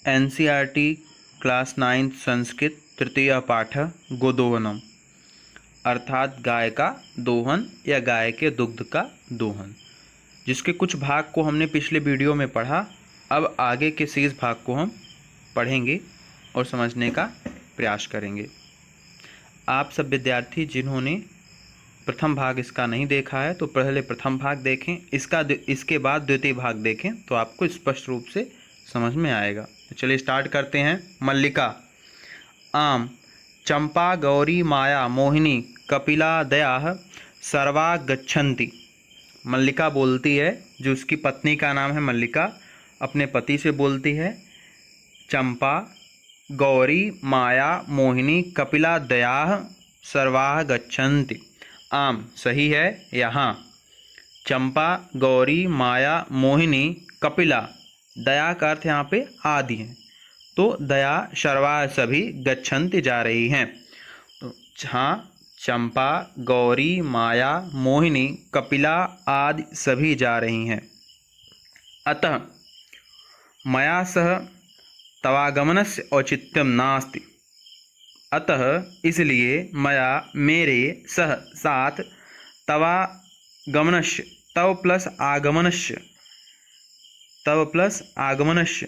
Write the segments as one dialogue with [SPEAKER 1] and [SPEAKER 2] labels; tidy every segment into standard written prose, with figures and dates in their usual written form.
[SPEAKER 1] NCERT class 9 Sanskrit तृतीय पाठ गोदोहनम अर्थात गाय का दोहन या गाय के दुग्ध का दोहन, जिसके कुछ भाग को हमने पिछले वीडियो में पढ़ा। अब आगे के शेष भाग को हम पढ़ेंगे और समझने का प्रयास करेंगे। आप सब विद्यार्थी जिन्होंने प्रथम भाग इसका नहीं देखा है तो पहले प्रथम भाग देखें, इसके बाद द्वितीय भाग देखें तो आपको स्पष्ट रूप से समझ में आएगा। तो चलिए स्टार्ट करते हैं। मल्लिका। आम चंपा गौरी माया मोहिनी कपिला दया सर्वा गच्छन्ति। मल्लिका बोलती है, जो उसकी पत्नी का नाम है मल्लिका, अपने पति से बोलती है। चंपा गौरी माया मोहिनी कपिला दया सर्वा गच्छन्ति। आम सही है। यहाँ चंपा गौरी माया मोहिनी कपिला, दया का अर्थ यहाँ पे आदि है, तो दया सर्वा सभी गच्छन्ति जा रही हैं। तो हाँ, चंपा गौरी माया मोहिनी कपिला आदि सभी जा रही हैं। अतः मया सह तवागमनस्य औचित्यम नास्ति। अतः इसलिए मया मेरे सह साथ तवागमनस्य तव प्लस आगमनस्य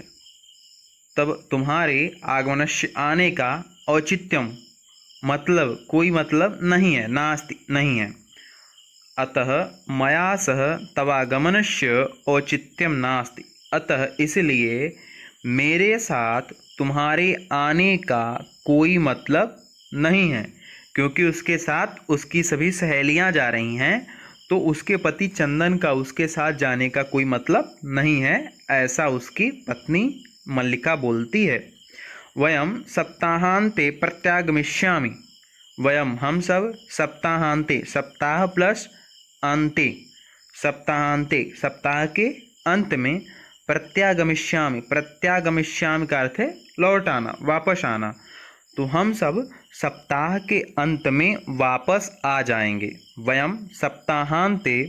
[SPEAKER 1] तब तुम्हारे आगमनस्य आने का औचित्यम मतलब कोई मतलब नहीं है, नास्ति नहीं है। अतः मया सह तवागमनस्य औचित्यम नास्ति। अतः इसलिए मेरे साथ तुम्हारे आने का कोई मतलब नहीं है, क्योंकि उसके साथ उसकी सभी सहेलियां जा रही हैं, तो उसके पति चंदन का उसके साथ जाने का कोई मतलब नहीं है, ऐसा उसकी पत्नी मल्लिका बोलती है। वयम सप्ताहांते प्रत्यागमिष्यामि। वयम हम सब सप्ताहांते, सप्ताह प्लस अंते, सप्ताहांते सप्ताह के अंत में, प्रत्यागमिष्यामि, प्रत्यागमिष्यामि का अर्थ है लौट आना, वापस आना। तो हम सब सप्ताह के अंत में वापस आ जाएंगे। वयम सप्ताहांते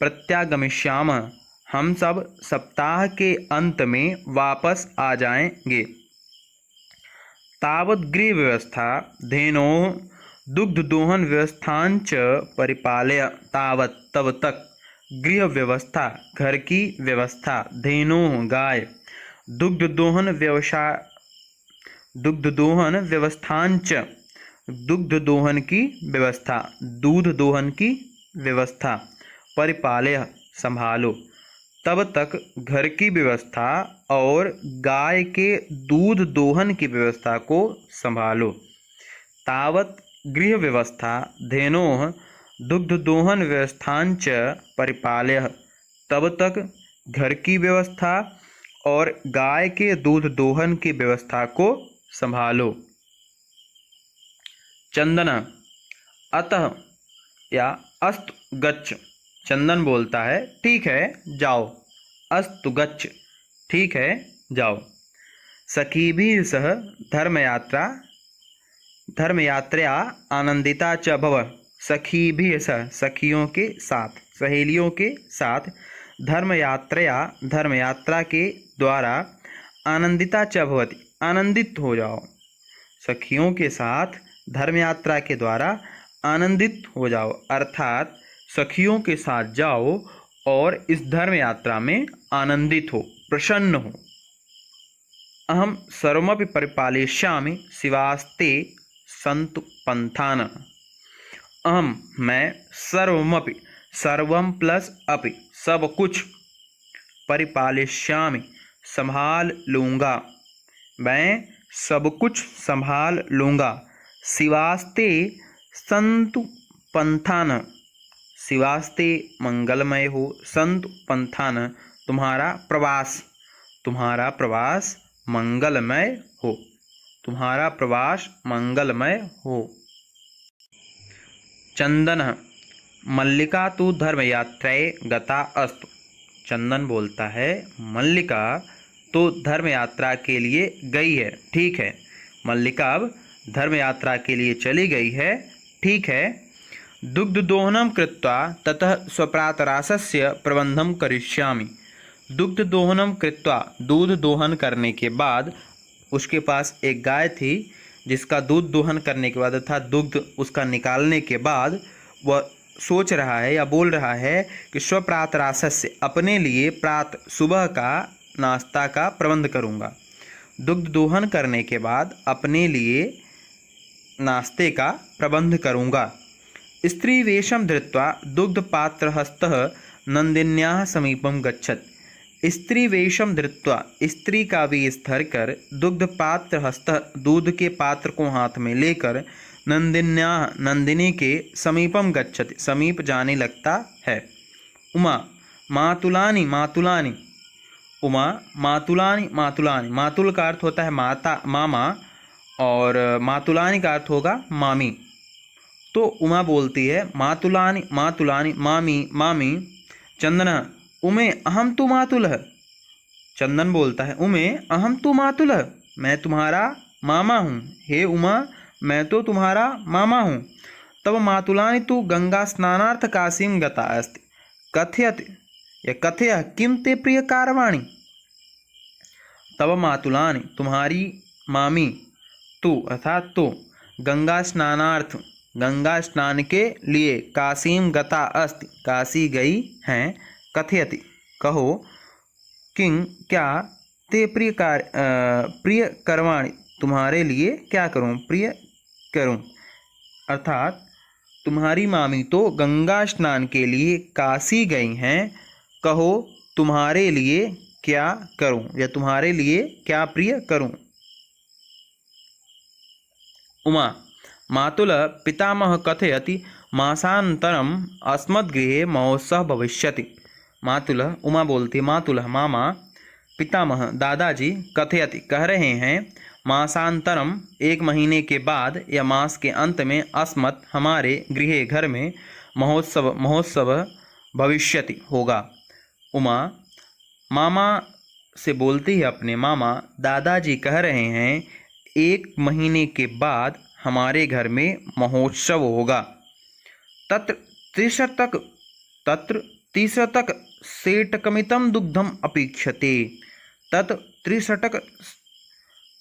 [SPEAKER 1] प्रत्यागमिष्यामः, हम सब सप्ताह के अंत में वापस आ जाएंगे। तावत् गृह व्यवस्था धेनोः दुग्धदोहन व्यवस्थांच परिपालय। तावत् तब तक, गृह व्यवस्था घर की व्यवस्था, धेनोः गाय, दुग्धदोहन व्यवस्थांच दुग्ध दोहन की व्यवस्था, दूध दोहन की व्यवस्था, परिपालय संभालो, तब तक घर की व्यवस्था और गाय के दूध दोहन की व्यवस्था को संभालो। तावत् गृह व्यवस्था धेनोः दुग्ध दोहन व्यवस्थांच परिपालय, तब तक घर की व्यवस्था और गाय के दूध दोहन की व्यवस्था को संभालो। चंदन। अतः या अस्तु गच्छ। चंदन बोलता है, ठीक है जाओ। अस्तु गच्छ, ठीक है जाओ। सखीभिः सह धर्मयात्रा आनंदिता च भव। सखीभिः सह, सखियों के साथ, सहेलियों के साथ, धर्मयात्रा के द्वारा, आनंदिता च भवति, आनंदित हो जाओ। सखियों के साथ धर्मयात्रा के द्वारा आनंदित हो जाओ, अर्थात सखियों के साथ जाओ और इस धर्म यात्रा में आनंदित हो, प्रसन्न हो। अहम सर्वमपि परिपालयिष्यामि शिवास्ते सन्तु पंथान। अहम मैं, सर्वमपि सर्वम प्लस अपि सब कुछ, परिपालयिष्यामि संभाल लूँगा, मैं सब कुछ संभाल लूँगा। शिवास्ते सन्तु पंथान, शिवास्ते मंगलमय हो, सन्तु पंथान तुम्हारा प्रवास मंगलमय हो, तुम्हारा प्रवास मंगलमय हो। चंदन। मल्लिका तु धर्मयात्रायै गता अस्तु। चंदन बोलता है, मल्लिका तो धर्म यात्रा के लिए गई है, ठीक है। मल्लिका अब धर्म यात्रा के लिए चली गई है, ठीक है। दुग्ध दोहनम कृत्वा ततः स्वप्रातरासस्य प्रबंधम करिष्यामि। दुग्ध दोहनम कृत्वा, दूध दोहन करने के बाद उसके पास एक गाय थी जिसका दूध दोहन करने के बाद अर्थात दुग्ध उसका निकालने के बाद वह सोच रहा है या बोल रहा है कि स्वप्रातराशस्य, अपने लिए प्रातः सुबह का नाश्ता का प्रबंध करूँगा। दुग्ध दोहन करने के बाद अपने लिए नाश्ते का प्रबंध करूँगा। स्त्री वेशम धृत्वा दुग्धपात्रहस्तः नंदिन्याः समीपम गच्छत्। स्त्री वेशम धृत्वा, स्त्री का वेश धरकर दुग्धपात्रहस्तः, दूध के पात्र को हाथ में लेकर नंदिन्याः, नंदिनी के समीपम गच्छति, समीप जाने लगता है। उमा मातुलानि मातुलानि, उमा मातुलानि मातुलानि, मातुल का अर्थ होता है माता, मामा, और मातुलानि का अर्थ होगा मामी। तो उमा बोलती है मातुलानि मातुलानि मामी मामी। चंदन उमे अहम तु मातुलः, चंदन बोलता है उमे अहम तु मातुलः, मैं तुम्हारा मामा हूँ। हे उमा, मैं तो तुम्हारा मामा हूँ। तब मातुलानि तु गंगा स्नानार्थ काशीं गता अस्ति, कथयति या कथय किम ते प्रिय कारवाणी। तब मातुलानि, तुम्हारी मामी, तू अर्थात तो, गंगा स्नानार्थ, गंगा स्नान के लिए, काशीम गता अस्ति, काशी गई हैं, कथयति कहो, किंग क्या, ते प्रिय करवाणी, तुम्हारे लिए क्या करूं, प्रिय करूं। अर्थात तुम्हारी मामी तो गंगा स्नान के लिए काशी गई हैं, कहो तुम्हारे लिए क्या करूं या तुम्हारे लिए क्या प्रिय करूं। उमा मातुल पितामह कथयति मासान्तरम अस्मद्गृहे महोत्सव भविष्यति। मातुल, उमा बोलती मातुल मामा, पितामह दादाजी, कथयति कह रहे हैं, मासांतरम एक महीने के बाद या मास के अंत में, अस्मत् हमारे, गृहे घर में, महोत्सव भविष्यति होगा। उमा मामा से बोलती है अपने मामा, दादाजी कह रहे हैं एक महीने के बाद हमारे घर में महोत्सव होगा। तत्र त्रिशतक सेटकमितं दुग्धम अपेक्षते। तत्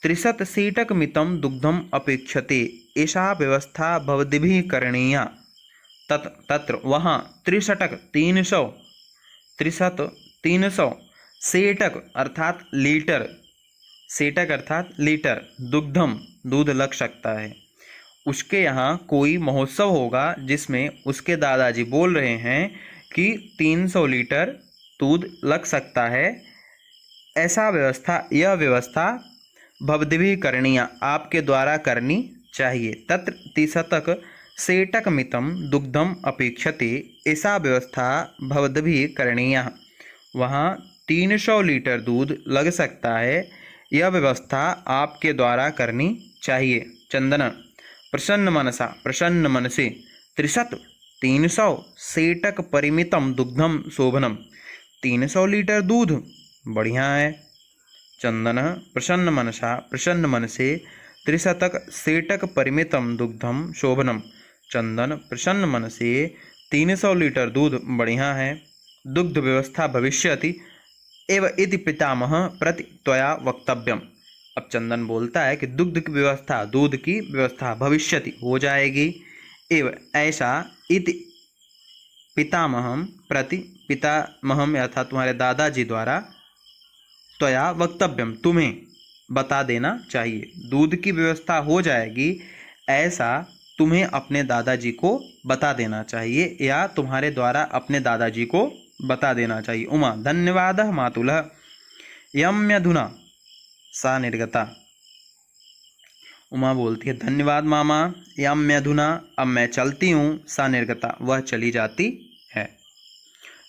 [SPEAKER 1] त्रिशत सेटकमितं दुग्धम अपेक्षते, ऐसा व्यवस्था भवद्भिः करणीया। तत्र वहाँ, त्रिशतक 300 सेटक अर्थात लीटर, सेटक अर्थात लीटर, दुग्धम दूध लग सकता है, उसके यहाँ कोई महोत्सव होगा जिसमें उसके दादाजी बोल रहे हैं कि 300 लीटर दूध लग सकता है। ऐसा व्यवस्था, यह व्यवस्था भवद्भिः करणीया, आपके द्वारा करनी चाहिए। तत्र त्रिशतक सेटकमितं दुग्धम अपेक्षते, ऐसा व्यवस्था भवद्भिः करणीया, वहाँ 300 लीटर दूध लग सकता है, यह व्यवस्था आपके द्वारा करनी चाहिए। चंदन प्रसन्न मनसा, प्रसन्न मन से, 300 सेटक परिमितम दुग्धम शोभनम, 300 लीटर दूध बढ़िया है। चंदन प्रसन्न मनसा, प्रसन्न मन से, 300 सेटक परिमितम दुग्धम शोभनम, चंदन प्रसन्न मन से 300 लीटर दूध बढ़िया है। दुग्ध व्यवस्था भविष्यति एव इति पितामह प्रति त्वया वक्तव्यम। अब चंदन बोलता है कि दुग्ध की व्यवस्था, दूध की व्यवस्था भविष्यति हो जाएगी, एव ऐसा, इति पितामहम प्रति, पितामहम अर्थात तुम्हारे दादाजी द्वारा, त्वया वक्तव्यम तुम्हें बता देना चाहिए, दूध की व्यवस्था हो जाएगी ऐसा तुम्हें अपने दादाजी को बता देना चाहिए, या तुम्हारे द्वारा अपने दादाजी को बता देना चाहिए। उमा धन्यवादः मातुलः, यम्यधुना सा निर्गता। उमा बोलती है धन्यवाद मामा, यम्यधुना अब मैं चलती हूँ, सा निर्गता वह चली जाती है।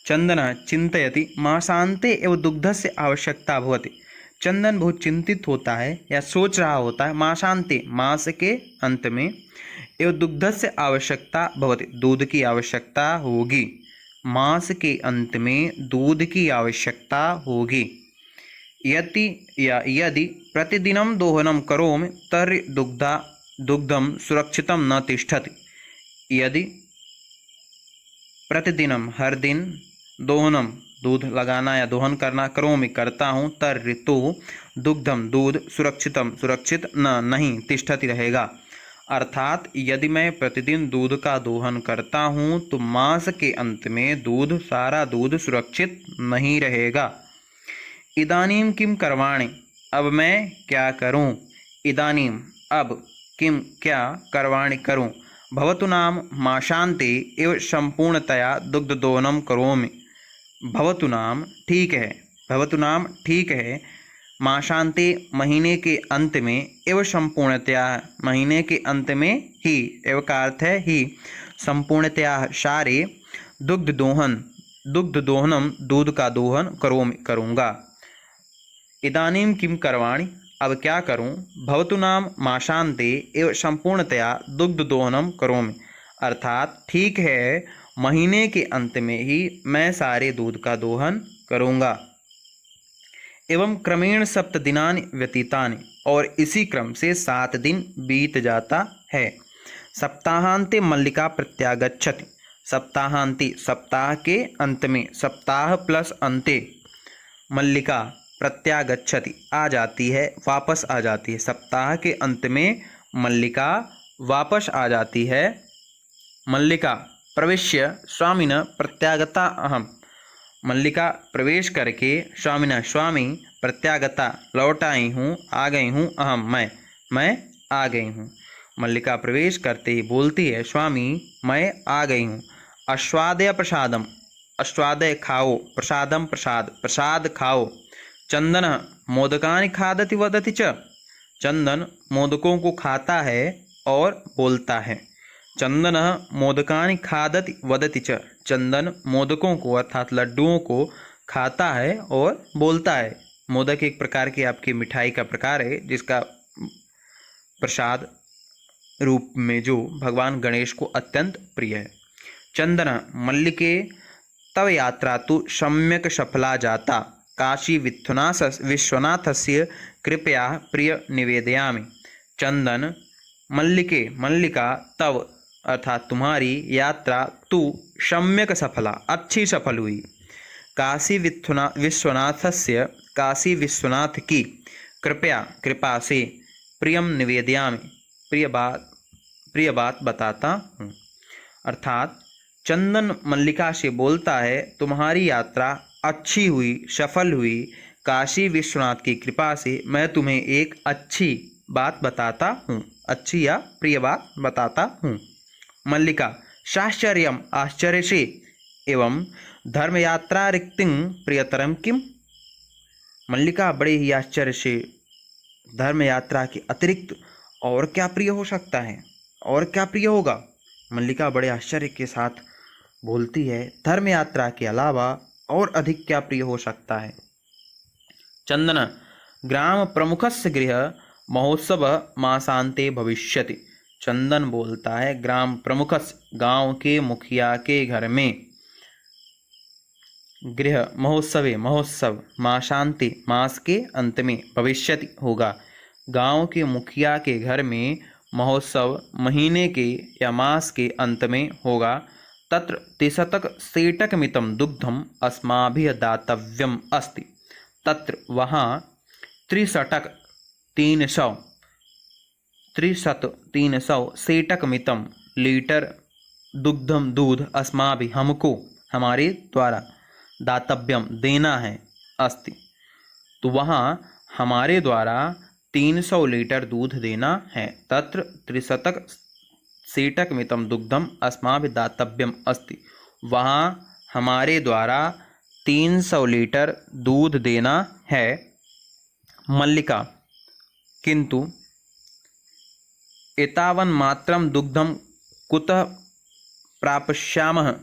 [SPEAKER 1] चंदन चिंतयति मासान्ते एवं दुग्धस्य आवश्यकता भवति। चंदन बहुत चिंतित होता है या सोच रहा होता है, मासान्ते मास के अंत में, एवं दुग्धस्य आवश्यकता भवति दूध की आवश्यकता होगी, मास के अंत में दूध की आवश्यकता होगी। यदि प्रतिदिनं दोहनं करोमि तर्हि दुग्धं सुरक्षितं न तिष्ठति। यदि प्रतिदिनं हर दिन दोहनम दूध लगाना या दोहन करना, करोमि करता हूँ, तर्हि दुग्धम दूध, सुरक्षितम सुरक्षित, न नहीं तिष्ठति रहेगा। अर्थात यदि मैं प्रतिदिन दूध का दोहन करता हूँ तो मास के अंत में सारा दूध सुरक्षित नहीं रहेगा। इदानीम किम करवाणि, अब मैं क्या करूं। इदानीम अब, किम क्या, करवाणि करूं। भवतु नाम माशान्ते एव संपूर्णतया दुग्धदोहनम करोमि। भवतु नाम ठीक है, भवतु नाम ठीक है, माशान्ते महीने के अंत में, एव संपूर्णतया महीने के अंत में ही, एव का अर्थ है ही, संपूर्णतया सारे, दुग्धदोहनम दूध का दोहन, करोमि करूँगा। इदानीम किम करवाणि, अब क्या करूं। भवतु नाम माशान्ते एव संपूर्णतया दुग्धदोहनम करोमि। अर्थात ठीक है, महीने के अंत में ही मैं सारे दूध का दोहन करूँगा। एवं क्रमेण 7 दिनानि व्यतीतानि, और इसी क्रम से 7 दिन बीत जाता है। सप्ताहांते मल्लिका प्रत्यागच्छति। सप्ताहांते सप्ताह के अंत में, सप्ताह प्लस अंते, मल्लिका प्रत्यागच्छति आ जाती है, वापस आ जाती है। सप्ताह के अंत में मल्लिका वापस आ जाती है। मल्लिका प्रविश्य स्वामिनः प्रत्यागता अहम। मल्लिका प्रवेश करके, स्वामिनः स्वामी, प्रत्यागता लौट आई हूँ, आ गई हूँ, अहम मैं आ गई हूँ। मल्लिका प्रवेश करते ही बोलती है, स्वामी मैं आ गई हूँ। आस्वादय प्रसादम, आस्वादय खाओ, प्रसादम प्रसाद, प्रसाद खाओ। चंदन मोदकानि खादति वदति च। चंदन मोदकों को खाता है और बोलता है। चंदन मोदकानि खादति वदति च। चंदन मोदकों को अर्थात लड्डुओं को खाता है और बोलता है। मोदक एक प्रकार की आपकी मिठाई का प्रकार है जिसका प्रसाद रूप में जो भगवान गणेश को अत्यंत प्रिय है। चंदन मल्लिके तव यात्रा तो सम्यक सफला जाता। काशी विश्वनाथस्य कृपया प्रिय निवेदयामि। चंदन मल्लिके, मल्लिका, तव अर्थात तुम्हारी, यात्रा तु सम्यक सफला, अच्छी सफल हुई। काशी विश्वनाथस्य, काशी विश्वनाथ की, कृपया कृपा से, प्रियम निवेदयामि, प्रिय बात बताता हूँ। अर्थात चंदन मल्लिका से बोलता है, तुम्हारी यात्रा अच्छी हुई, सफल हुई। काशी विश्वनाथ की कृपा से मैं तुम्हें एक अच्छी बात बताता हूँ, अच्छी या प्रिय बात बताता हूँ। मल्लिका साश्चर्यम, आश्चर्य से, एवं धर्म यात्रा रिक्तिं प्रियतरम किम। मल्लिका बड़े ही आश्चर्य से, धर्म यात्रा के अतिरिक्त और क्या प्रिय हो सकता है, और क्या प्रिय होगा। मल्लिका बड़े आश्चर्य के साथ बोलती है, धर्म यात्रा के अलावा और अधिक क्या प्रिय हो सकता है। चंदन ग्राम प्रमुखस्य गृह महोत्सव मासांते भविष्यति। चंदन बोलता है, ग्राम प्रमुखस्य गांव के मुखिया के घर में, गृह महोत्सवे महोत्सव, मासांते मास के अंत में, भविष्यति होगा। गांव के मुखिया के घर में महोत्सव महीने के या मास के अंत में होगा। तत्र 63 सेटकमितं दुग्धम अस्माभिः दातव्यम अस्ति। तत्र वहाँ 300 सेटकमितं लीटर दुग्धम दूध, अस्माभिः हमको, हमारे द्वारा, दातव्यम देना है, अस्ति तो वहाँ हमारे द्वारा 300 लीटर दूध देना है। तत्र 63 सेटकमितं दुग्धम अस्माभिः दातव्यम अस्ति, वहाँ हमारे द्वारा 300 लीटर दूध देना है। मल्लिका किंतु एतावन्मात्रं दुग्धम कुतः प्राप्स्यामः।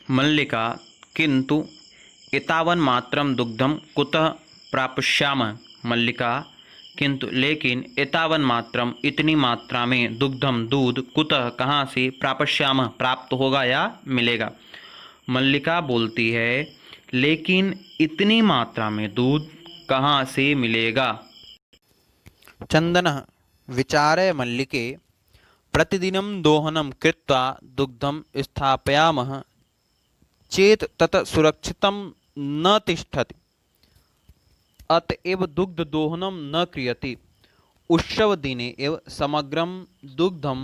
[SPEAKER 1] मल्लिका किंतु एतावन्मात्रं दुग्धम कुतः प्राप्स्यामः। मल्लिका किंतु लेकिन एतावन्मात्रम इतनी मात्रा में, दुग्धम दूध, कुतः कहाँ से, प्राप्स्यामः प्राप्त होगा या मिलेगा। मल्लिका बोलती है, लेकिन इतनी मात्रा में दूध कहाँ से मिलेगा। चंदनः विचारे मल्लिके प्रतिदिनं दोहनं कृत्वा दुग्धं स्थापयामः चेत तत् सुरक्षितं न तिष्ठति, अतएव दुग्ध दोहनम न क्रियते। उत्सव दिने एव समग्रम दुग्धम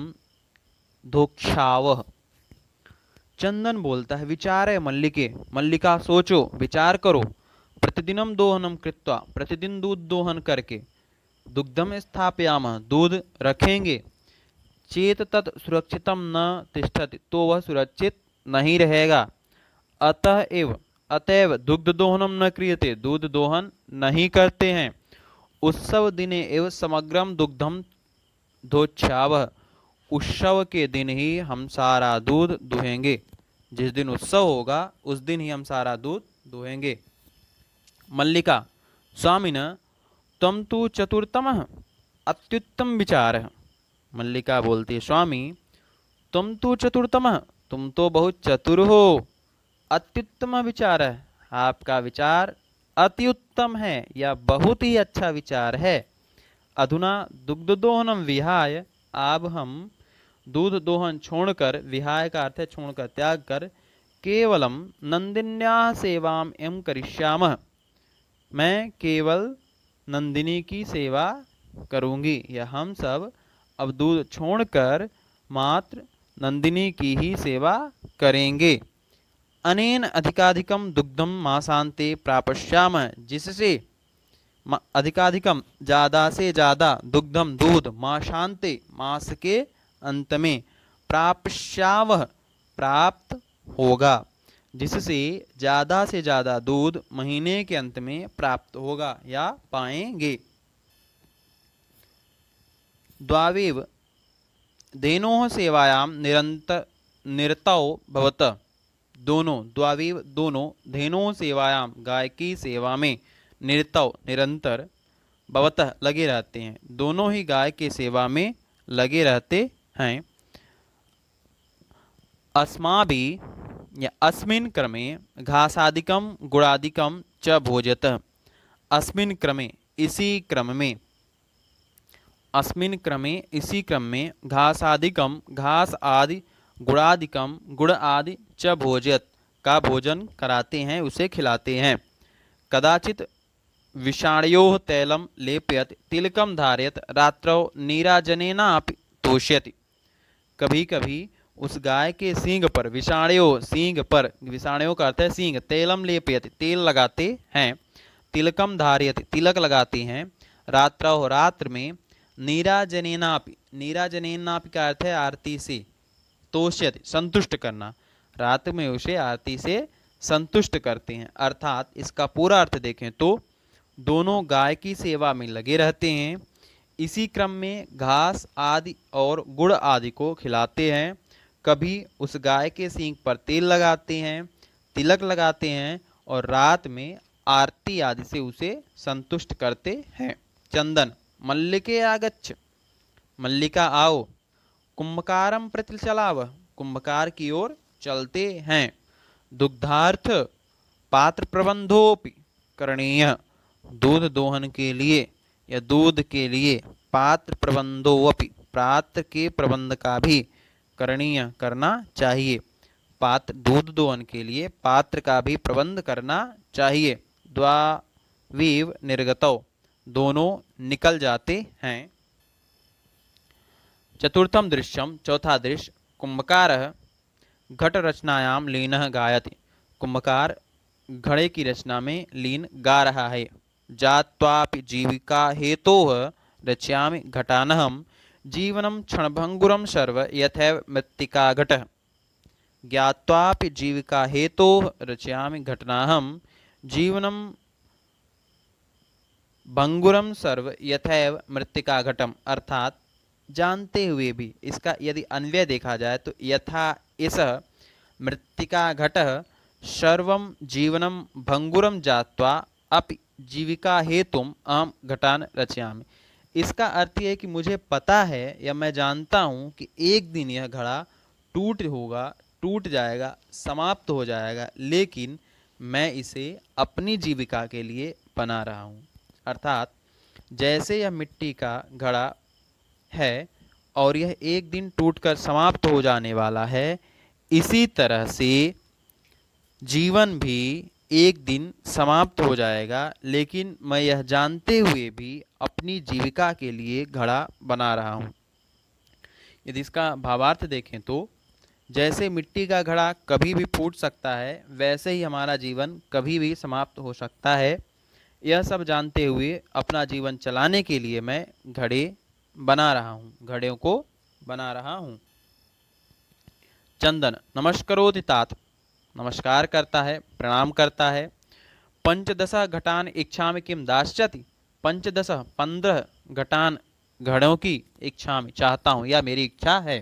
[SPEAKER 1] धोक्षावः। चंदन बोलता है, विचार है मल्लिके, मल्लिका सोचो, विचार करो। प्रतिदिनम दोहनम कृत्वा, प्रतिदिन दूध दोहन करके, दुग्धम स्थापयामः, दूध रखेंगे, चेत तत् सुरक्षितम न तिष्ठति, तो वह सुरक्षित नहीं रहेगा। अतएव दुग्ध दोहनम न क्रियते, दूध दोहन नहीं करते हैं। उत्सव दिने एव समग्रम दुग्धम धोक्षावः, उत्सव के दिन ही हम सारा दूध दुहेंगे। जिस दिन उत्सव होगा उस दिन ही हम सारा दूध दुहेंगे। मल्लिका, स्वामिनः त्वं तु चतुरतमः, अत्युत्तम विचार है। मल्लिका बोलती है, स्वामी तुम तो चतुरतमः, तुम तो बहुत चतुर हो। अत्युत्तम विचार है, आपका विचार अति उत्तम है या बहुत ही अच्छा विचार है। अधुना दुग्ध दोहनम विहाय, अब हम दूध दोहन छोड़कर, विहाय का अर्थ है छोड़कर, त्याग कर, केवलम नंदिन्याः सेवाम एवं करिष्यामः, मैं केवल नंदिनी की सेवा करूंगी, या हम सब अब दूध छोड़कर मात्र नंदिनी की ही सेवा करेंगे। अनेन अधिकाधिकम दुग्धम मासांते प्रापश्यामः, जिससे अधिकाधिकम ज़्यादा से ज़्यादा दुग्धम दूध मासांते मास के अंत में, प्रापश्यावः प्राप्त होगा, जिससे ज़्यादा से ज़्यादा दूध महीने के अंत में प्राप्त होगा या पाएंगे। द्वावेव धेनोः सेवायां निरतौ भवतः, दोनों, द्वावेव दोनों, धेनोः सेवायां गाय की सेवा में, निरतौ निरंतर, भवतः लगे रहते हैं, दोनों ही गाय की सेवा में लगे रहते हैं। अस्माभिः या अस्मिन् क्रमे घासादिकं गुडादिकं च भोज्यतः, अस्मिन् क्रमे इसी क्रम में, अस्मिन् क्रमे इसी क्रम में, घासादिकम घास आदि, गुड़ादिकम गुड़ आदि, च भोज्यत का भोजन कराते हैं, उसे खिलाते हैं। कदाचित विषाणयोः तैलम लेपयत तिलकम धारयत रात्रौ नीराजनेनापि तोष्यति, कभी कभी उस गाय के सींग पर, विषाणयो सींग पर, विषाणयों का अर्थ है सींग, तैलम लेपयत तेल लगाते हैं, तिलकम धारयत तिलक लगाते हैं, रात्रौ रात्र में, नीराजनेनापि, नीराजनेनापि का अर्थ है आरती से, तोष्यति संतुष्ट करना, रात में उसे आरती से संतुष्ट करते हैं। अर्थात इसका पूरा अर्थ देखें तो दोनों गाय की सेवा में लगे रहते हैं, इसी क्रम में घास आदि और गुड़ आदि को खिलाते हैं, कभी उस गाय के सींग पर तेल लगाते हैं, तिलक लगाते हैं, और रात में आरती आदि से उसे संतुष्ट करते हैं। चंदन, मल्लिके आगच्छ, मल्लिका आओ। कुंभकारम प्रति चलाव, कुंभकार की ओर चलते हैं। दुग्धार्थ पात्र प्रबंधोपि करणीय, दूध दोहन के लिए या दूध के लिए, पात्र प्रबंधोपि पात्र के प्रबंध का भी, करणीय करना चाहिए, पात्र दूध दोहन के लिए पात्र का भी प्रबंध करना चाहिए। द्वावीव निर्गतौ, दोनों निकल जाते हैं। चतुर्थम दृश्यम, चौथा दृश्य, कुंभकारः घट रचनायाम लीनः गायति, कुंभकार घड़े की रचना में लीन गा रहा है। जात्वापि जीविका हेतोः रचयामि घटानहं, जीवनं क्षणभंगुरं सर्व यथैव मृत्तिका घटः, ज्ञात्वापि जीविका हेतोः रचयामि घटनाहं, जीवनं भंगुरम सर्व यथैव मृत्तिका घटम, अर्थात जानते हुए भी, इसका यदि अन्वय देखा जाए तो यथा इस मृत्तिका घटः सर्वं जीवनम भंगुरम जात्वा अपि जीविका हेतुम अहम घटान रचयामि। इसका अर्थ यह है कि मुझे पता है या मैं जानता हूँ कि एक दिन यह घड़ा टूट जाएगा, समाप्त हो जाएगा, लेकिन मैं इसे अपनी जीविका के लिए बना रहा हूँ। अर्थात जैसे यह मिट्टी का घड़ा है और यह एक दिन टूटकर समाप्त हो जाने वाला है, इसी तरह से जीवन भी एक दिन समाप्त हो जाएगा, लेकिन मैं यह जानते हुए भी अपनी जीविका के लिए घड़ा बना रहा हूँ। यदि इसका भावार्थ देखें तो जैसे मिट्टी का घड़ा कभी भी फूट सकता है, वैसे ही हमारा जीवन कभी भी समाप्त हो सकता है। यह सब जानते हुए अपना जीवन चलाने के लिए मैं घड़े बना रहा हूँ, घड़ों को बना रहा हूँ। चंदन नमस्करोति तात, नमस्कार करता है, प्रणाम करता है। पंचदश घटान इच्छामि किम दास्यति, पंचदश 15 घटान घड़ों की इच्छामि चाहता हूँ या मेरी इच्छा है।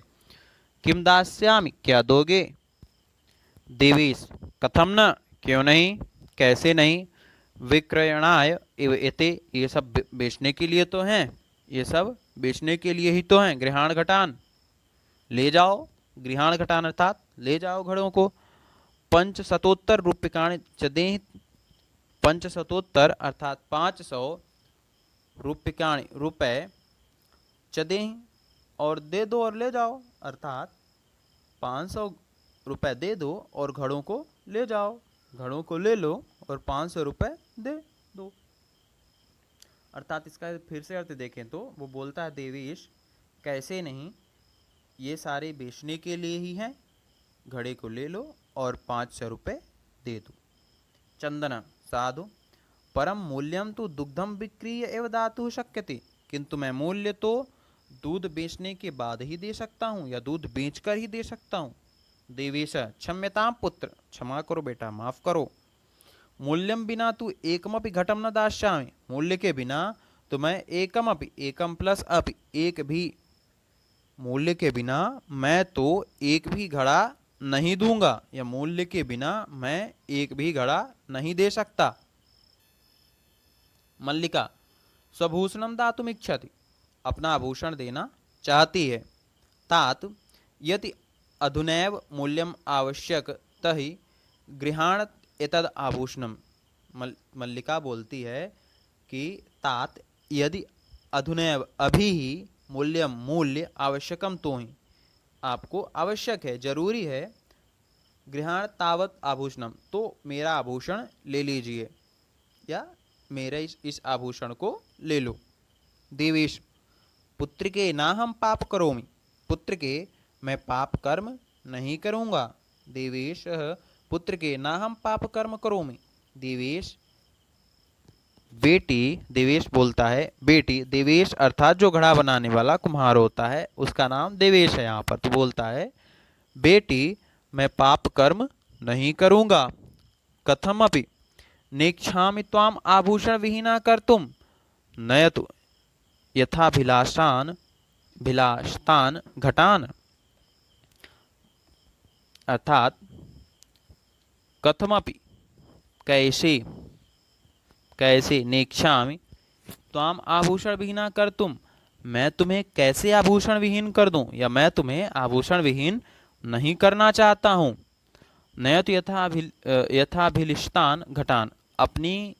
[SPEAKER 1] किम दास्यामि क्या दोगे। देवेश कथम न क्यों नहीं, कैसे नहीं। विक्रयणाय इव एते, ये सब बेचने के लिए तो हैं, ये सब बेचने के लिए ही तो हैं। गृहाण घटान ले जाओ, गृहाण घटान अर्थात ले जाओ घड़ों को। पंचशतोत्तर रूप्यकाणि चदेह, पंचशतोत्तर अर्थात 500 रूप्यकाणि रुपए चदेह और दे दो और ले जाओ, अर्थात 500 रुपए दे दो और घड़ों को ले जाओ, घड़ों को ले लो और 500 रुपए दे दो। अर्थात इसका फिर से अर्थ देखें तो वो बोलता है देवेश कैसे नहीं, ये सारे बेचने के लिए ही हैं, घड़े को ले लो और 500 रुपए दे दो। चंदन साधु परम मूल्यम तो दुग्धम विक्रीय एवं दातुः शक्यते, किंतु मैं मूल्य तो दूध बेचने के बाद ही दे सकता हूँ या दूध बेचकर ही दे सकता हूँ। देवेश क्षम्यताम पुत्र, क्षमा करो बेटा, माफ करो। मूल्यम बिना तू एकमपि घटम न दास्यामि, मूल्य के बिना तो मैं एकमपि, एकम प्लस अपि, एक भी, मूल्य के बिना मैं तो एक भी घड़ा नहीं दूंगा या मूल्य के बिना मैं एक भी घड़ा नहीं दे सकता। मल्लिका स्वभूषणम दातुम इच्छति, अपना आभूषण देना चाहती है। तात यदि अधुनैव मूल्यम आवश्यक तहि गृहाण एतद आभूषणम। मल्लिका बोलती है कि तात यदि अधुनैव अभी ही मूल्यम मूल्य आवश्यकम तो ही आपको आवश्यक है, जरूरी है। गृहाण तावत आभूषणम, तो मेरा आभूषण ले लीजिए या मेरे इस आभूषण को ले लो। देवेश पुत्र के ना हम पाप करोमि, पुत्र के मैं पाप कर्म नहीं करूँगा। देवेश पुत्र के ना हम पाप कर्म करोमि। देवेश बेटी, देवेश बोलता है बेटी, देवेश अर्थात जो घड़ा बनाने वाला कुम्हार होता है उसका नाम देवेश है यहाँ पर, तो बोलता है बेटी मैं पाप कर्म नहीं करूँगा। कथमपि नेक्षामि त्वाम आभूषण विहीना कर्तुम नयतु यथाभिलाषान भिलाषतान घटान, अर्थात कथमपि कैसे, कैसे नेक्षामि त्वाम आभूषण विहीना कर्तुम, मैं तुम्हें कैसे आभूषण विहीन कर दूं या मैं तुम्हें आभूषण विहीन नहीं करना चाहता हूँ। नयत यथाभिलिष्टान घटान, अपनी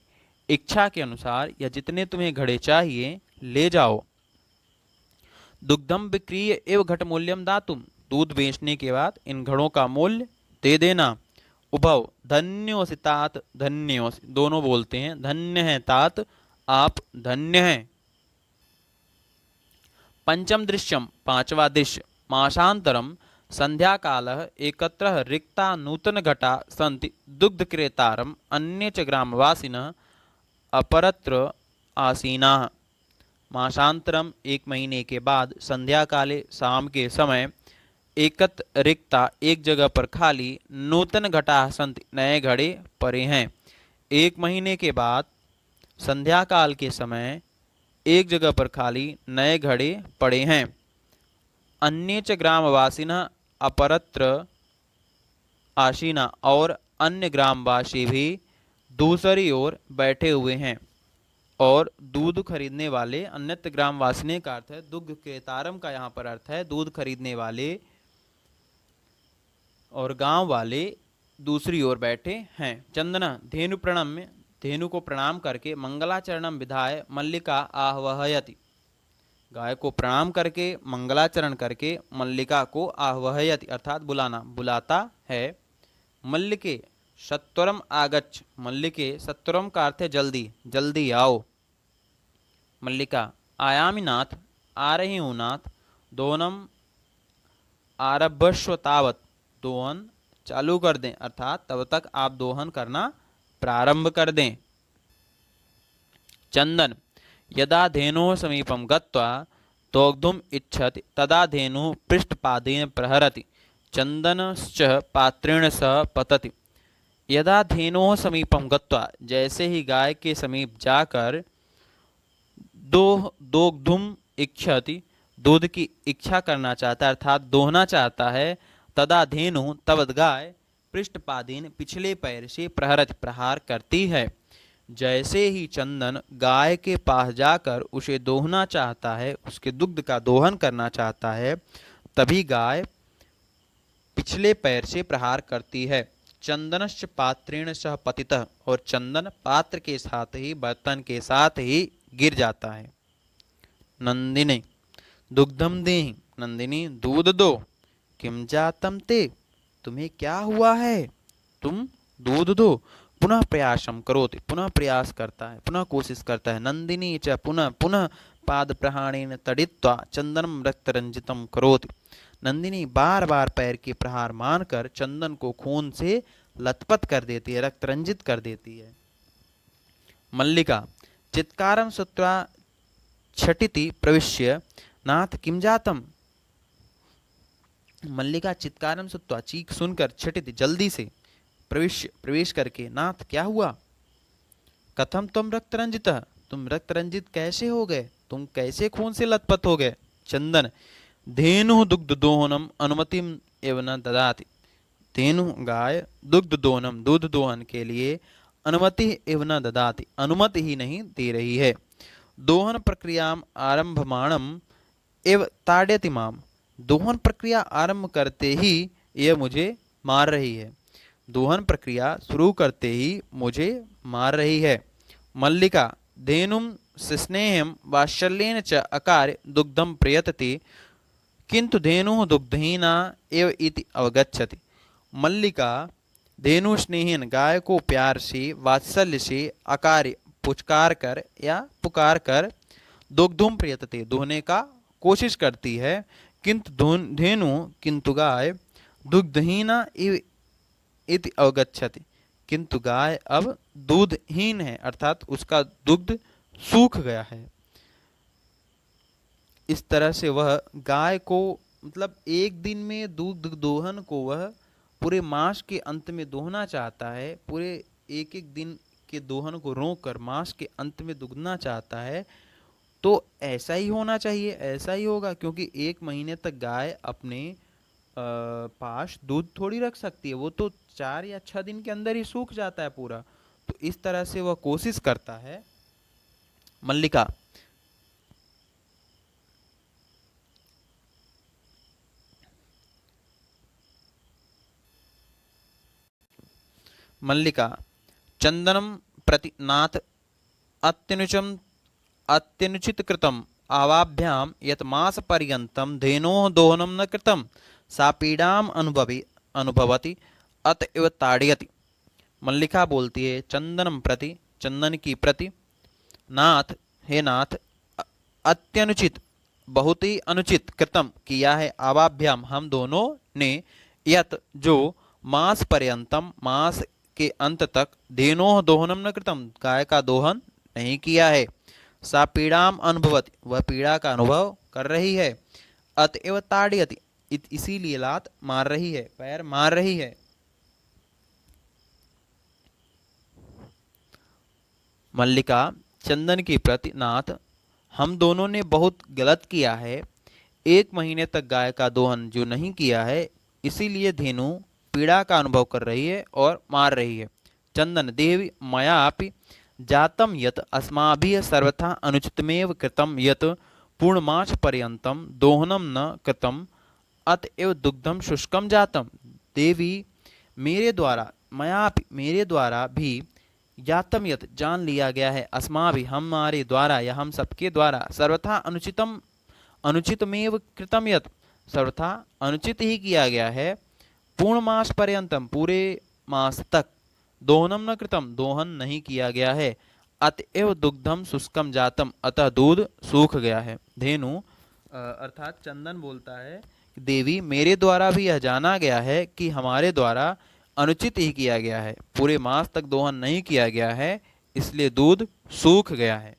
[SPEAKER 1] इच्छा के अनुसार या जितने तुम्हें घड़े चाहिए ले जाओ। दुग्धम विक्रीय एवं घट मूल्यम दातुम, दूध बेचने के बाद इन घड़ों का मूल्य दे देना। उभव धन्योसि तात, धन्योसि दोनों बोलते हैं, धन्य है तात, आप धन्य हैं। पंचम दृश्यम, पांचवा दृश्य। मासांतरम संध्या काल एकत्र रिक्ता नूतन घटा सन्ति दुग्ध क्रेतारम अन्ये च ग्रामवासिनः अपरत्र आसीनाः। मासांतरम एक महीने के बाद संध्या काले शाम के समय एकत्र रिक्ता एक जगह पर खाली नूतन घटा सन्ति नए घड़े पड़े हैं। एक महीने के बाद संध्या काल के समय एक जगह पर खाली नए घड़े पड़े हैं। अन्य च ग्रामवासिनः अपरत्र आसीना, और अन्य ग्रामवासी भी दूसरी ओर बैठे हुए हैं। और दूध खरीदने वाले, अन्यत्र ग्रामवासिनी का अर्थ है दुग्ध क्रेतारम का यहाँ पर अर्थ है दूध खरीदने वाले, और गांव वाले दूसरी ओर बैठे हैं। चंदना धेनु प्रणम्य, धेनु को प्रणाम करके मंगलाचरणम विधाय मल्लिका आह्वयति, गाय को प्रणाम करके मंगलाचरण करके मल्लिका को आह्वयति अर्थात बुलाना, बुलाता है। मल्लिके सत्वरम आगच्छ। मल्लिके सत्वरम का अर्थ है जल्दी, जल्दी आओ। मल्लिका आयामी नाथ, आ रही हूँ नाथ। दोहनम आरभ्यस्व तावत, दोहन चालू कर दें अर्थात तब तक आप दोहन करना प्रारंभ कर दें। चंदन यदा धेनोः समीपं गत्वा दोग्धुम् इच्छति तदा धेनुः पृष्ठपादेन प्रहरति, चंदनश्च पात्रेण सह पतति। यदा धेनोः समीपं गत्वा, जैसे ही गाय के समीप जाकर, दोग्धुम् इच्छति, दूध की इच्छा करना चाहता है अर्थात दोहना चाहता है, तदा धेनु तब गाय पृष्ठपादेन पिछले पैर से प्रहरति प्रहार करती है। जैसे ही चंदन गाय के पास जाकर उसे दोहना चाहता है, उसके दुग्ध का दोहन करना चाहता है, तभी गाय पिछले पैर से प्रहार करती है। चंदनश्च पात्रेण सह पतितः, और चंदन पात्र के साथ ही, बर्तन के साथ ही गिर जाता है। नंदिनी दुग्धम देहि, नंदिनी दूध दो। किम जातम ते, तुम्हें क्या हुआ है, तुम दूध दो। पुनः प्रयासम करोति, पुनः प्रयास करता है, पुनः कोशिश करता है। नंदिनी च पुनः पुनः पाद प्रहारेण तडित्वा चंदनम रक्तरंजितम करोति, नंदिनी बार बार पैर के प्रहार मारकर चंदन को खून से लथपथ कर देती है, रक्तरंजित कर देती है। मल्लिका चित्कारं श्रुत्वा छटिति प्रविश्य, नाथ किम जातम। मल्लिका चित्कारं श्रुत्वा, चीख सुनकर, छटिति जल्दी से, प्रवेश करके, नाथ क्या हुआ। कथम तुम रक्तरंजितः, तुम रक्तरंजित कैसे हो गए, तुम कैसे खून से लथपथ हो गए। चंदन धेनु दुग्ध दोहनम अनुमतिम एव न ददाति, धेनु गाय दुग्ध दोहनम दूध दोहन के लिए अनुमति एव न ददाति, अनुमति ही नहीं दे रही है। दोहन प्रक्रियाम आरंभमाणम एव ताड़यति माम, दोहन प्रक्रिया आरंभ करते ही यह मुझे मार रही है, दोहन प्रक्रिया शुरू करते ही मुझे मार रही है। मल्लिका धेनुम स्नेहम वात्सल्येन च अकार्य दुग्धम प्रयतति, किंतु धेनुः दुग्धहीना एव इति अवगच्छति। मल्लिका धेनु स्नेहन गाय को प्यार से, वात्सल्य से, अकार्य पुचकार कर या पुकार कर, दुग्धुम प्रयतते दुहने का कोशिश करती है, किंतु धेनु किंतु गाय, दुग्धहीना इव इति अवगच्छति, किंतु गाय अब दूधहीन है अर्थात उसका दुग्ध सूख गया है। इस तरह से वह गाय को, मतलब एक दिन में दूध दोहन को वह पूरे मास के अंत में दोहना चाहता है, पूरे एक एक दिन के दोहन को रोक कर मास के अंत में दुगना चाहता है। तो ऐसा ही होना चाहिए, ऐसा ही होगा, क्योंकि एक महीने तक गाय अपने पास दूध थोड़ी रख सकती है, वो तो 4 या 6 दिन के अंदर ही सूख जाता है पूरा। तो इस तरह से वह कोशिश करता है। मल्लिका मल्लिका चंदनम प्रति, नाथ अत्यनुचित कृतम आवाभ्याम यत मास पर्यंतम धेनोः दोहनम न कृतम, सा पीड़ाम अनुभवति अतएव ताड़यति। मल्लिका बोलती है चंदनम प्रति, चंदन की प्रति, नाथ हे नाथ, अत्यनुचित बहुत ही अनुचित, कृतम किया है, आवाभ्याम हम दोनों ने, यत जो, मास पर्यंतम मास के अंत तक, धेनोः दोहनम न कृतम गाय का दोहन नहीं किया है, सा पीड़ाम अनुभवति वह पीड़ा का अनुभव कर रही है, अतएव ताड़यति इसीलिए लात मार रही है, पैर मार रही है। मल्लिका चंदन की प्रति, नाथ हम दोनों ने बहुत गलत किया है, एक महीने तक गाय का दोहन जो नहीं किया है, इसीलिए धेनु पीड़ा का अनुभव कर रही है और मार रही है। चंदन देवी मयापि जातम यत अस्माभिः सर्वथा अनुचितमेव कृतम यत पूर्णमास पर्यंतम दोहनम न कृतम अतएव दुग्धम शुष्कम जातम। देवी मेरे द्वारा, मयापि मेरे द्वारा भी, जातम यत जान लिया गया है, अस्माभि हमारे द्वारा या हम सबके द्वारा, सर्वथा अनुचितमेव कृतम यत सर्वथा अनुचित ही किया गया है, पूर्ण मास पर्यंतम पूरे मास तक, दोहनम न कृतम, दोहन नहीं किया गया है। अतएव दुग्धम शुष्कम जातम, अतः दूध सूख गया है। धेनु अर्थात चंदन बोलता है कि देवी मेरे द्वारा भी यह जाना गया है कि हमारे द्वारा अनुचित ही किया गया है, पूरे मास तक दोहन नहीं किया गया है, इसलिए दूध सूख गया है।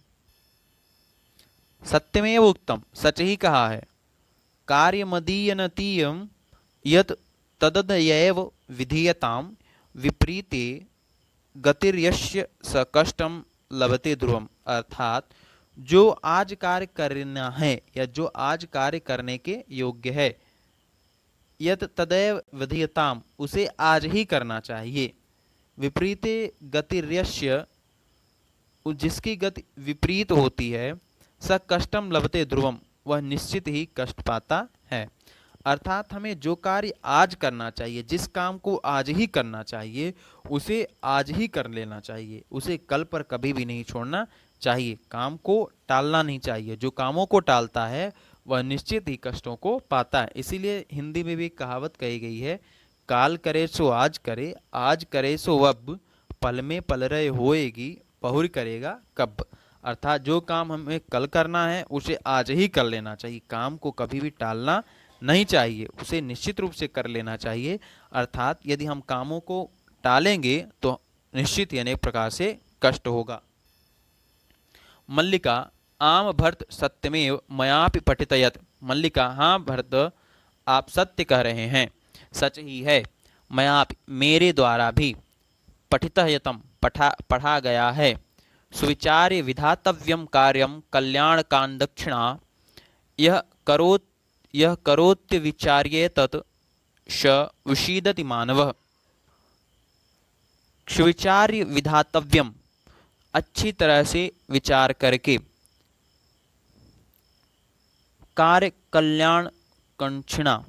[SPEAKER 1] सत्यमेव उक्तम, सच ही कहा है। कार्यमदीयनतीयं यत् तददयैव विधीयताम, विपरीते गतिर्यस्य स कष्टम लभते ध्रुवम। अर्थात जो आज कार्य करना है या जो आज कार्य करने के योग्य है, यत तदैव विधीयताम, उसे आज ही करना चाहिए। विपरीते गतिर्यस्य, जिसकी गति विपरीत होती है, स कष्टम लभते ध्रुवम, वह निश्चित ही कष्ट पाता है। अर्थात हमें जो कार्य आज करना चाहिए, जिस काम को आज ही करना चाहिए, उसे आज ही कर लेना चाहिए, उसे कल पर कभी भी नहीं छोड़ना चाहिए, काम को टालना नहीं चाहिए। जो कामों को टालता है वह निश्चित ही कष्टों को पाता है। इसीलिए हिंदी में भी एक कहावत कही गई है, काल करे सो आज करे सो अब, पल में पल रहे होएगी, बहुर करेगा कब। अर्थात जो काम हमें कल करना है उसे आज ही कर लेना चाहिए, काम को कभी भी टालना नहीं चाहिए, उसे निश्चित रूप से कर लेना चाहिए। अर्थात यदि हम कामों को टालेंगे तो निश्चित ही अनेक प्रकार से कष्ट होगा। मल्लिका आम भरत सत्यमेव मयापि पठितयत्। मल्लिका, हाँ भरत आप सत्य कह रहे हैं, सच ही है। मयापि, मेरे द्वारा भी, पठितयतम, पढ़ा गया है। सुविचार्य विधातव्यम कार्यम कल्याण कांड दक्षिणा, यह करोत्य विचार्ये तत् श विषीदति मानवः। सुविचार्य विधातव्यम, अच्छी तरह से विचार करके, कार्य कल्याण कंक्षिणा,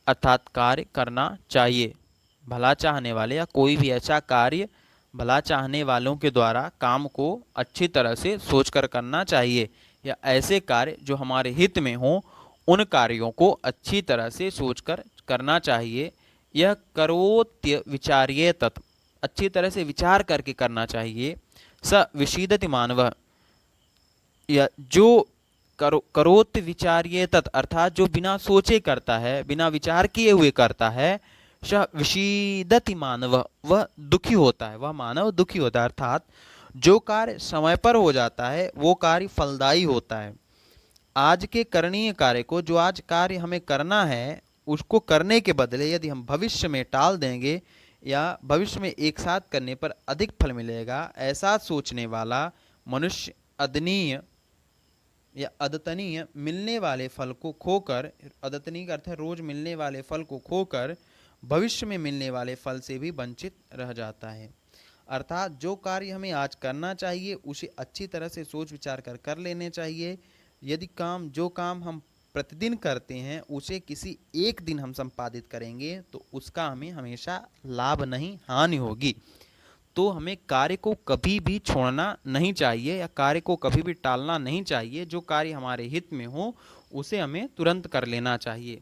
[SPEAKER 1] अर्थात कार्य करना चाहिए। भला चाहने वाले या कोई भी ऐसा कार्य भला चाहने वालों के द्वारा काम को अच्छी तरह से सोचकर करना चाहिए, या ऐसे कार्य जो हमारे हित में हों उन कार्यों को अच्छी तरह से सोचकर करना चाहिए। यह करोत्य विचार्ये तत्, अच्छी तरह से विचार करके करना चाहिए। स विषीदति मानवः, या जो करोत्य विचार्ये तत्, अर्थात जो बिना सोचे करता है, बिना विचार किए हुए करता है, स विषीदति मानव, वह दुखी होता है, वह मानव दुखी होता है। अर्थात जो कार्य समय पर हो जाता है वो कार्य फलदायी होता है। आज के करणीय कार्य को, जो आज कार्य हमें करना है, उसको करने के बदले यदि हम भविष्य में टाल देंगे या भविष्य में एक साथ करने पर अधिक फल मिलेगा, ऐसा सोचने वाला मनुष्य अदनीय या अदतनीय मिलने वाले फल को खोकर, अदतनीय का अर्थ है रोज मिलने वाले फल को खोकर भविष्य में मिलने वाले फल से भी वंचित रह जाता है। अर्थात जो कार्य हमें आज करना चाहिए उसे अच्छी तरह से सोच विचार कर लेने चाहिए। यदि जो काम हम प्रतिदिन करते हैं उसे किसी एक दिन हम संपादित करेंगे तो उसका हमें हमेशा लाभ नहीं हानि होगी। तो हमें कार्य को कभी भी छोड़ना नहीं चाहिए या कार्य को कभी भी टालना नहीं चाहिए। जो कार्य हमारे हित में हो उसे हमें तुरंत कर लेना चाहिए।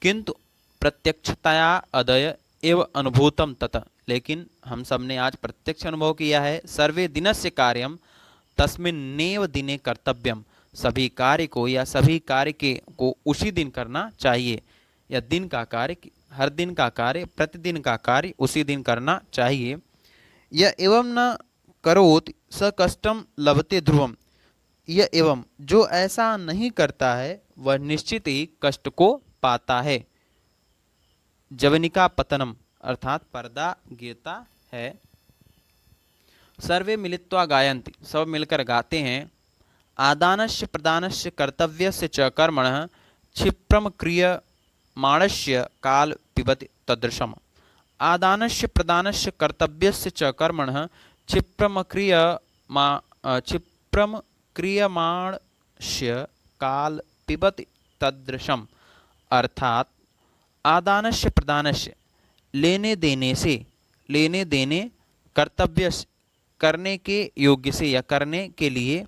[SPEAKER 1] किंतु प्रत्यक्षतया अदय एव अनुभूतम तत, लेकिन हम सब ने आज प्रत्यक्ष अनुभव किया है। सर्वे दिनस्य कार्यम तस्मिन्नेव दिने कर्तव्यम, सभी कार्य को या सभी कार्य को उसी दिन करना चाहिए, या दिन का कार्य, हर दिन का कार्य, प्रतिदिन का कार्य उसी दिन करना चाहिए। यह एवं न करोति स कष्टम लभते ध्रुवम, यह एवं जो ऐसा नहीं करता है वह निश्चित ही कष्ट को पाता है। जवनिका पतनम, अर्थात पर्दा गिरता है। सर्वे मिलित्वा गायन्ति, सब मिलकर गाते हैं। आदानस्य प्रदानस्य कर्तव्यस्य च कर्मणः क्षिप्रम क्रियमाणस्य काल पिबति तदृशम्। आदानस्य प्रदानस्य कर्तव्यस्य च कर्मणः क्षिप्रम क्रियमाणस्य काल पिबति तदृशम्। अर्थात आदानस्य प्रदानस्य, लेने देने, कर्तव्य, करने के योग्य से या करने के लिए,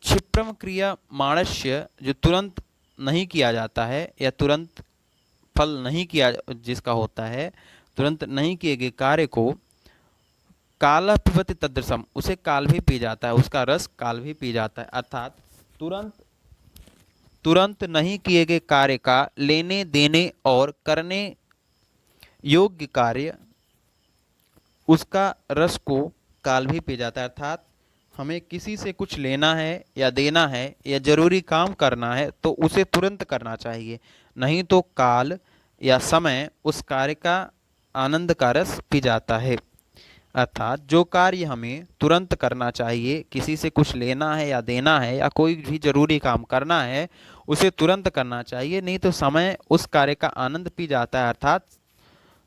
[SPEAKER 1] क्षिप्रम क्रियमाणस्य, जो तुरंत नहीं किया जाता है या तुरंत सफल नहीं किया, जिसका होता है तुरंत नहीं किए गए कार्य को काल पिबति तदृशम, उसे काल भी पी जाता है, उसका रस काल भी पी जाता है। अर्थात तुरंत तुरंत नहीं किए गए कार्य का लेने देने और करने योग्य कार्य, उसका रस को काल भी पी जाता है। अर्थात हमें किसी से कुछ लेना है या देना है या जरूरी काम करना है तो उसे तुरंत करना चाहिए, नहीं तो काल या समय उस कार्य का आनंद का रस पी जाता है। अर्थात जो कार्य हमें तुरंत करना चाहिए, किसी से कुछ लेना है या देना है या कोई भी जरूरी काम करना है, उसे तुरंत करना चाहिए, नहीं तो समय उस कार्य का आनंद पी जाता है। अर्थात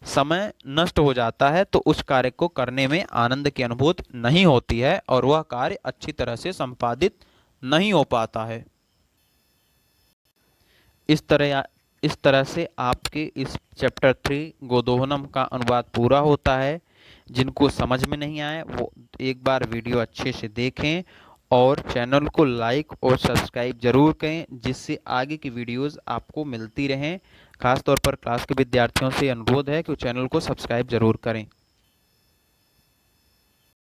[SPEAKER 1] समय नष्ट हो जाता है तो उस कार्य को करने में आनंद की अनुभूति नहीं होती है और वह कार्य अच्छी तरह से संपादित नहीं हो पाता है। इस तरह से आपके इस चैप्टर 3 गोदोहनम का अनुवाद पूरा होता है। जिनको समझ में नहीं आए वो एक बार वीडियो अच्छे से देखें और चैनल को लाइक और सब्सक्राइब जरूर करें, जिससे आगे की वीडियोस आपको मिलती रहें। खासतौर पर क्लास के विद्यार्थियों से अनुरोध है कि चैनल को सब्सक्राइब जरूर करें।